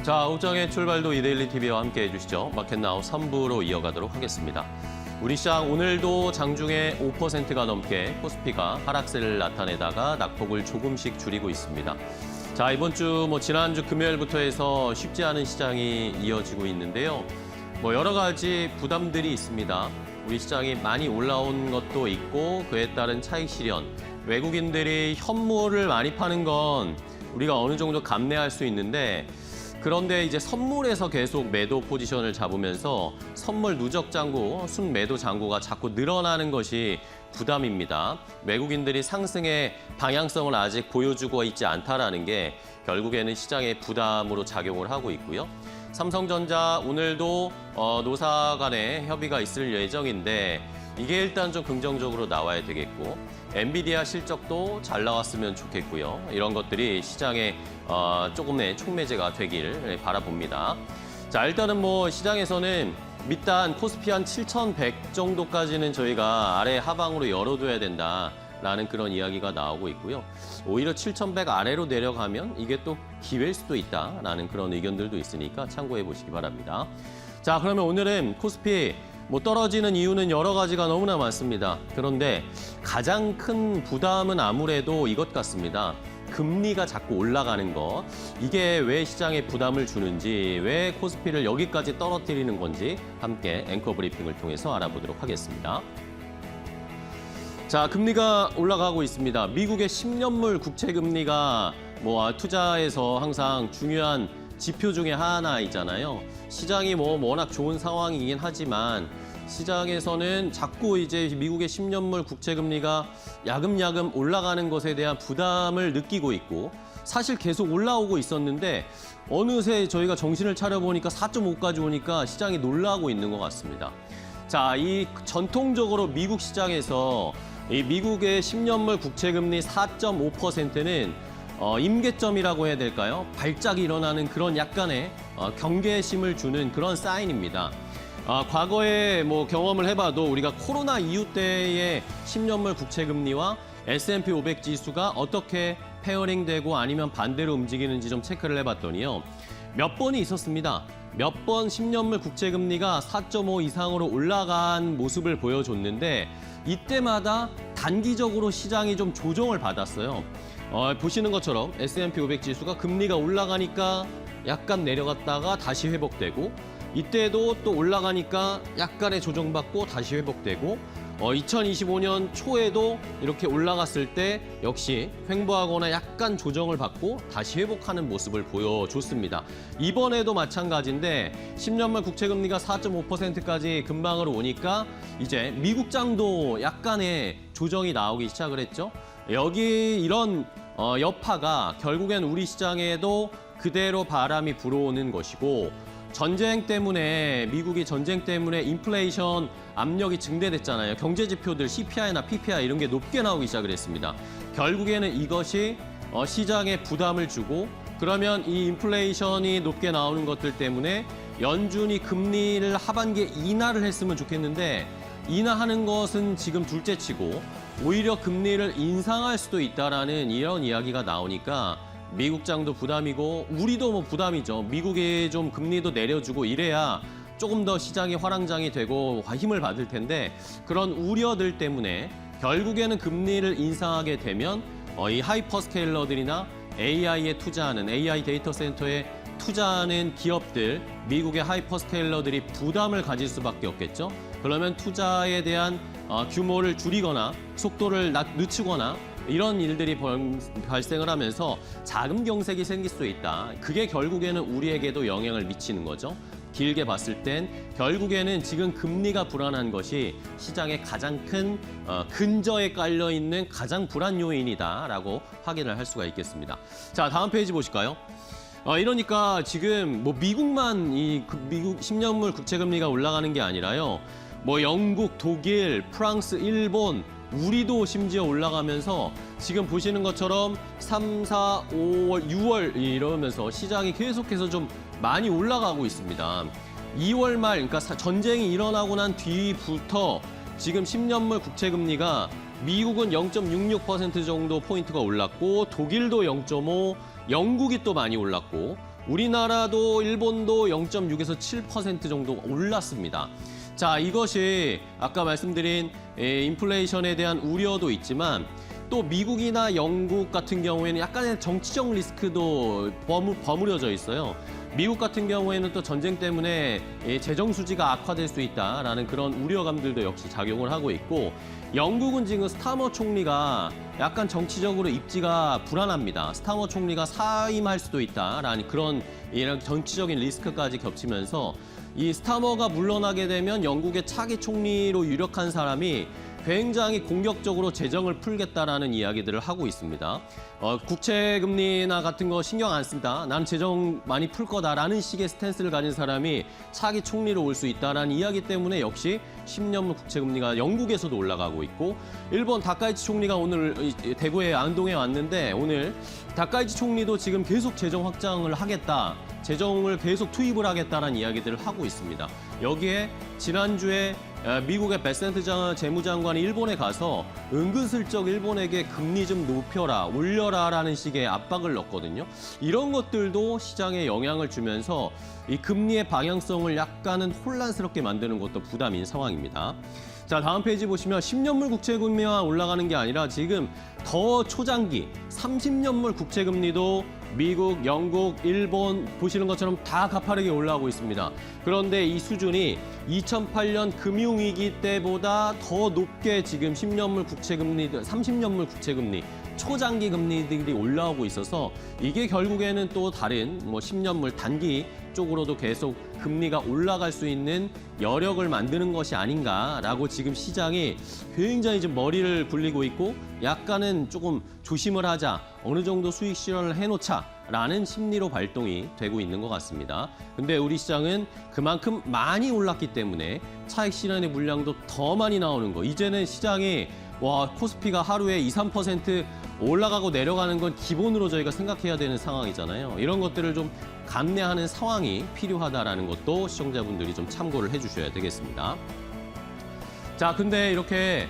자, 우정의 출발도 이데일리 TV와 함께 해주시죠. 마켓나우 3부로 이어가도록 하겠습니다. 우리 시장 오늘도 장중에 5%가 넘게 코스피가 하락세를 나타내다가 낙폭을 조금씩 줄이고 있습니다. 자, 이번 주 지난주 금요일부터 해서 쉽지 않은 시장이 이어지고 있는데요. 여러 가지 부담들이 있습니다. 우리 시장이 많이 올라온 것도 있고 그에 따른 차익 실현, 외국인들이 현물을 많이 파는 건 우리가 어느 정도 감내할 수 있는데 그런데 이제 선물에서 계속 매도 포지션을 잡으면서 선물 누적 잔고, 순매도 잔고가 자꾸 늘어나는 것이 부담입니다. 외국인들이 상승의 방향성을 아직 보여주고 있지 않다라는 게 결국에는 시장의 부담으로 작용을 하고 있고요. 삼성전자 오늘도 노사 간의 협의가 있을 예정인데 이게 일단 좀 긍정적으로 나와야 되겠고 엔비디아 실적도 잘 나왔으면 좋겠고요. 이런 것들이 시장에 조금의 촉매제가 되길 바라봅니다. 자, 일단은 시장에서는 밑단 코스피 한 7,100 정도까지는 저희가 아래 하방으로 열어둬야 된다라는 그런 이야기가 나오고 있고요. 오히려 7,100 아래로 내려가면 이게 또 기회일 수도 있다라는 그런 의견들도 있으니까 참고해 보시기 바랍니다. 자, 그러면 오늘은 코스피 떨어지는 이유는 여러 가지가 너무나 많습니다. 그런데 가장 큰 부담은 아무래도 이것 같습니다. 금리가 자꾸 올라가는 거. 이게 왜 시장에 부담을 주는지, 왜 코스피를 여기까지 떨어뜨리는 건지 함께 앵커 브리핑을 통해서 알아보도록 하겠습니다. 자, 금리가 올라가고 있습니다. 미국의 10년물 국채 금리가 투자에서 항상 중요한 지표 중에 하나이잖아요. 시장이 워낙 좋은 상황이긴 하지만 시장에서는 자꾸 이제 미국의 10년물 국채 금리가 야금야금 올라가는 것에 대한 부담을 느끼고 있고 사실 계속 올라오고 있었는데 어느새 저희가 정신을 차려보니까 4.5까지 오니까 시장이 놀라고 있는 것 같습니다. 자, 이 전통적으로 미국 시장에서 이 미국의 10년물 국채 금리 4.5%는 임계점이라고 해야 될까요? 발작이 일어나는 그런 약간의 경계심을 주는 그런 사인입니다. 과거에 경험을 해봐도 우리가 코로나 이후 때의 10년물 국채 금리와 S&P 500 지수가 어떻게 페어링되고 아니면 반대로 움직이는지 좀 체크를 해봤더니요. 몇 번이 있었습니다. 몇 번 10년물 국채 금리가 4.5 이상으로 올라간 모습을 보여줬는데 이때마다 단기적으로 시장이 좀 조정을 받았어요. 보시는 것처럼 S&P 500 지수가 금리가 올라가니까 약간 내려갔다가 다시 회복되고 이때도 또 올라가니까 약간의 조정받고 다시 회복되고 2025년 초에도 이렇게 올라갔을 때 역시 횡보하거나 약간 조정을 받고 다시 회복하는 모습을 보여줬습니다. 이번에도 마찬가지인데 10년물 국채금리가 4.5%까지 근방으로 오니까 이제 미국장도 약간의 조정이 나오기 시작을 했죠. 여기 이런 여파가 결국엔 우리 시장에도 그대로 바람이 불어오는 것이고 전쟁 때문에 미국이 전쟁 때문에 인플레이션 압력이 증대됐잖아요. 경제 지표들 CPI나 PPI 이런 게 높게 나오기 시작을 했습니다. 결국에는 이것이 시장에 부담을 주고 그러면 이 인플레이션이 높게 나오는 것들 때문에 연준이 금리를 하반기에 인하를 했으면 좋겠는데 인하하는 것은 지금 둘째치고 오히려 금리를 인상할 수도 있다라는 이런 이야기가 나오니까 미국장도 부담이고 우리도 부담이죠. 미국이 좀 금리도 내려주고 이래야 조금 더 시장이 화랑장이 되고 힘을 받을 텐데 그런 우려들 때문에 결국에는 금리를 인상하게 되면 이 하이퍼스케일러들이나 AI에 투자하는 AI 데이터 센터에 투자하는 기업들, 미국의 하이퍼스케일러들이 부담을 가질 수밖에 없겠죠. 그러면 투자에 대한 규모를 줄이거나 속도를 늦추거나 이런 일들이 발생을 하면서 자금 경색이 생길 수 있다. 그게 결국에는 우리에게도 영향을 미치는 거죠. 길게 봤을 땐 결국에는 지금 금리가 불안한 것이 시장의 가장 큰 근저에 깔려있는 가장 불안 요인이다라고 확인을 할 수가 있겠습니다. 자, 다음 페이지 보실까요? 이러니까 지금 미국만 미국 10년물 국채금리가 올라가는 게 아니라요. 영국, 독일, 프랑스, 일본, 우리도 심지어 올라가면서 지금 보시는 것처럼 3, 4, 5월, 6월 이러면서 시장이 계속해서 좀 많이 올라가고 있습니다. 2월 말, 그러니까 전쟁이 일어나고 난 뒤부터 지금 10년물 국채금리가 미국은 0.66% 정도 포인트가 올랐고 독일도 0.5, 영국이 또 많이 올랐고 우리나라도 일본도 0.6에서 7% 정도 올랐습니다. 자, 이것이 아까 말씀드린 인플레이션에 대한 우려도 있지만 또 미국이나 영국 같은 경우에는 약간의 정치적 리스크도 버무려져 있어요. 미국 같은 경우에는 또 전쟁 때문에 재정 수지가 악화될 수 있다라는 그런 우려감들도 역시 작용을 하고 있고, 영국은 지금 스타머 총리가 약간 정치적으로 입지가 불안합니다. 스타머 총리가 사임할 수도 있다라는 그런 이런 정치적인 리스크까지 겹치면서 이 스타머가 물러나게 되면 영국의 차기 총리로 유력한 사람이 굉장히 공격적으로 재정을 풀겠다라는 이야기들을 하고 있습니다. 국채 금리나 같은 거 신경 안 씁니다. 난 재정 많이 풀 거다라는 식의 스탠스를 가진 사람이 차기 총리로 올 수 있다라는 이야기 때문에 역시 10년물 국채 금리가 영국에서도 올라가고 있고, 일본 다카이치 총리가 오늘 대구에 안동에 왔는데 오늘 다카이치 총리도 지금 계속 재정 확장을 하겠다, 재정을 계속 투입을 하겠다라는 이야기들을 하고 있습니다. 여기에 지난주에 미국의 베센트 재무장관이 일본에 가서 은근슬쩍 일본에게 금리 좀 높여라, 올려라라는 식의 압박을 넣었거든요. 이런 것들도 시장에 영향을 주면서 이 금리의 방향성을 약간은 혼란스럽게 만드는 것도 부담인 상황입니다. 자, 다음 페이지 보시면 10년물 국채금리만 올라가는 게 아니라 지금 더 초장기 30년물 국채금리도 미국, 영국, 일본 보시는 것처럼 다 가파르게 올라오고 있습니다. 그런데 이 수준이 2008년 금융위기 때보다 더 높게 지금 10년물 국채금리, 30년물 국채금리, 초장기 금리들이 올라오고 있어서 이게 결국에는 또 다른 10년물 단기 쪽으로도 계속 금리가 올라갈 수 있는 여력을 만드는 것이 아닌가라고 지금 시장이 굉장히 좀 머리를 굴리고 있고, 약간은 조금 조심을 하자, 어느 정도 수익 실현을 해놓자라는 심리로 발동이 되고 있는 것 같습니다. 근데 우리 시장은 그만큼 많이 올랐기 때문에 차익 실현의 물량도 더 많이 나오는 거. 이제는 시장이 코스피가 하루에 2, 3% 올라가고 내려가는 건 기본으로 저희가 생각해야 되는 상황이잖아요. 이런 것들을 좀 감내하는 상황이 필요하다라는 것도 시청자분들이 좀 참고를 해주셔야 되겠습니다. 자, 근데 이렇게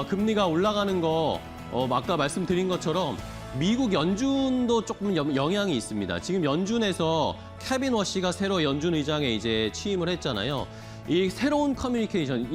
금리가 올라가는 거 아까 말씀드린 것처럼 미국 연준도 조금 영향이 있습니다. 지금 연준에서 케빈 워시가 새로 연준 의장에 이제 취임을 했잖아요. 이 새로운 커뮤니케이션,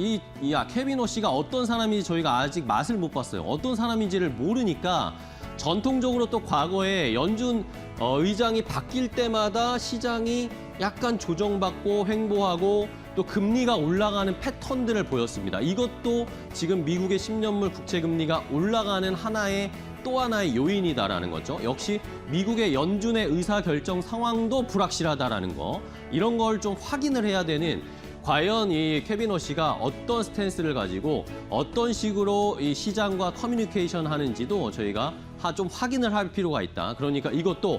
케빈 워시가 어떤 사람인지 저희가 아직 맛을 못 봤어요. 어떤 사람인지를 모르니까 전통적으로 또 과거에 연준 의장이 바뀔 때마다 시장이 약간 조정받고 횡보하고 또 금리가 올라가는 패턴들을 보였습니다. 이것도 지금 미국의 10년물 국채 금리가 올라가는 또 하나의 요인이다라는 거죠. 역시 미국의 연준의 의사결정 상황도 불확실하다라는 거. 이런 걸 좀 확인을 해야 되는, 과연 이 케빈 워시가 어떤 스탠스를 가지고 어떤 식으로 이 시장과 커뮤니케이션 하는지도 저희가 좀 확인을 할 필요가 있다. 그러니까 이것도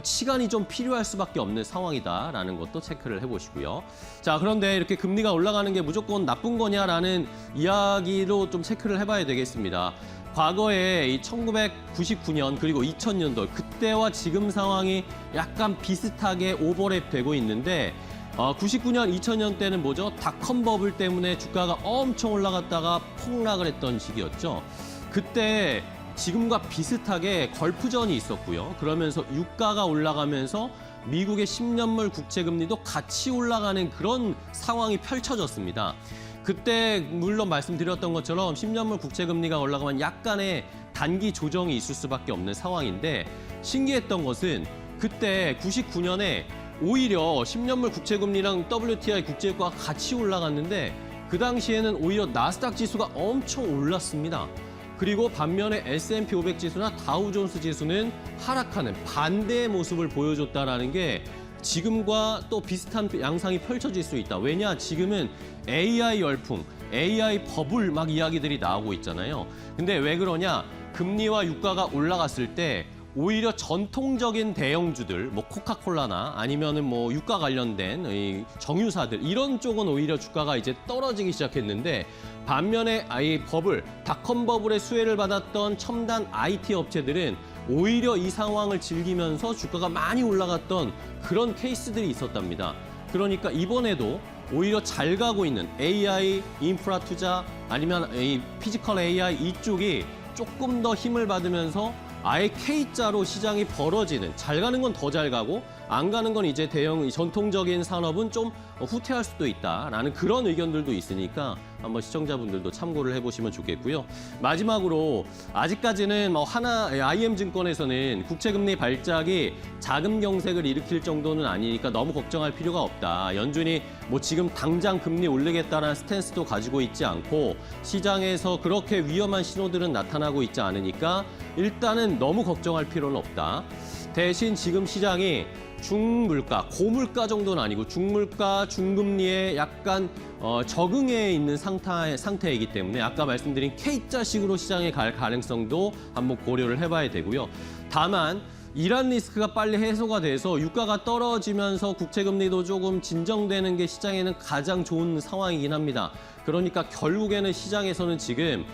시간이 좀 필요할 수밖에 없는 상황이다라는 것도 체크를 해보시고요. 자, 그런데 이렇게 금리가 올라가는 게 무조건 나쁜 거냐라는 이야기로 좀 체크를 해봐야 되겠습니다. 과거에 이 1999년 그리고 2000년도 그때와 지금 상황이 약간 비슷하게 오버랩 되고 있는데, 99년, 2000년 때는 뭐죠? 닷컴 버블 때문에 주가가 엄청 올라갔다가 폭락을 했던 시기였죠. 그때 지금과 비슷하게 걸프전이 있었고요. 그러면서 유가가 올라가면서 미국의 10년물 국채금리도 같이 올라가는 그런 상황이 펼쳐졌습니다. 그때 물론 말씀드렸던 것처럼 10년물 국채금리가 올라가면 약간의 단기 조정이 있을 수밖에 없는 상황인데, 신기했던 것은 그때 99년에 오히려 10년물 국채금리랑 WTI 국제유가가 같이 올라갔는데 그 당시에는 오히려 나스닥 지수가 엄청 올랐습니다. 그리고 반면에 S&P 500 지수나 다우존스 지수는 하락하는 반대의 모습을 보여줬다라는 게 지금과 또 비슷한 양상이 펼쳐질 수 있다. 왜냐? 지금은 AI 열풍, AI 버블 막 이야기들이 나오고 있잖아요. 근데 왜 그러냐? 금리와 유가가 올라갔을 때 오히려 전통적인 대형주들, 코카콜라나 아니면은 유가 관련된 이 정유사들, 이런 쪽은 오히려 주가가 이제 떨어지기 시작했는데, 반면에 닷컴 버블의 수혜를 받았던 첨단 IT 업체들은 오히려 이 상황을 즐기면서 주가가 많이 올라갔던 그런 케이스들이 있었답니다. 그러니까 이번에도 오히려 잘 가고 있는 AI, 인프라 투자, 아니면 이 피지컬 AI 이쪽이 조금 더 힘을 받으면서 아예 K자로 시장이 벌어지는, 잘 가는 건 더 잘 가고 안 가는 건 이제 대형 전통적인 산업은 좀 후퇴할 수도 있다라는 그런 의견들도 있으니까 한번 시청자분들도 참고를 해보시면 좋겠고요. 마지막으로 아직까지는 IM증권에서는 국채금리 발작이 자금 경색을 일으킬 정도는 아니니까 너무 걱정할 필요가 없다. 연준이 뭐 지금 당장 금리 올리겠다는 스탠스도 가지고 있지 않고 시장에서 그렇게 위험한 신호들은 나타나고 있지 않으니까 일단은 너무 걱정할 필요는 없다. 대신 지금 시장이 중물가, 고물가 정도는 아니고 중물가, 중금리에 약간 적응해 있는 상태이기 때문에 아까 말씀드린 K자식으로 시장에 갈 가능성도 한번 고려를 해봐야 되고요. 다만 이란 리스크가 빨리 해소가 돼서 유가가 떨어지면서 국채금리도 조금 진정되는 게 시장에는 가장 좋은 상황이긴 합니다. 그러니까 결국에는 시장에서는 지금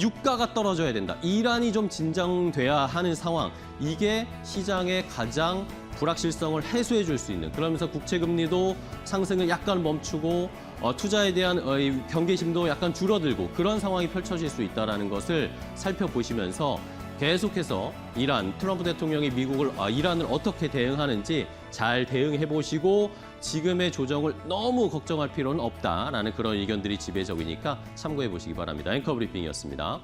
유가가 떨어져야 된다. 이란이 좀 진정돼야 하는 상황. 이게 시장의 가장 불확실성을 해소해 줄 수 있는, 그러면서 국채금리도 상승을 약간 멈추고 투자에 대한 경계심도 약간 줄어들고 그런 상황이 펼쳐질 수 있다는 것을 살펴보시면서 계속해서 트럼프 대통령이 이란을 어떻게 대응하는지 잘 대응해 보시고 지금의 조정을 너무 걱정할 필요는 없다라는 그런 의견들이 지배적이니까 참고해 보시기 바랍니다. 앵커 브리핑이었습니다.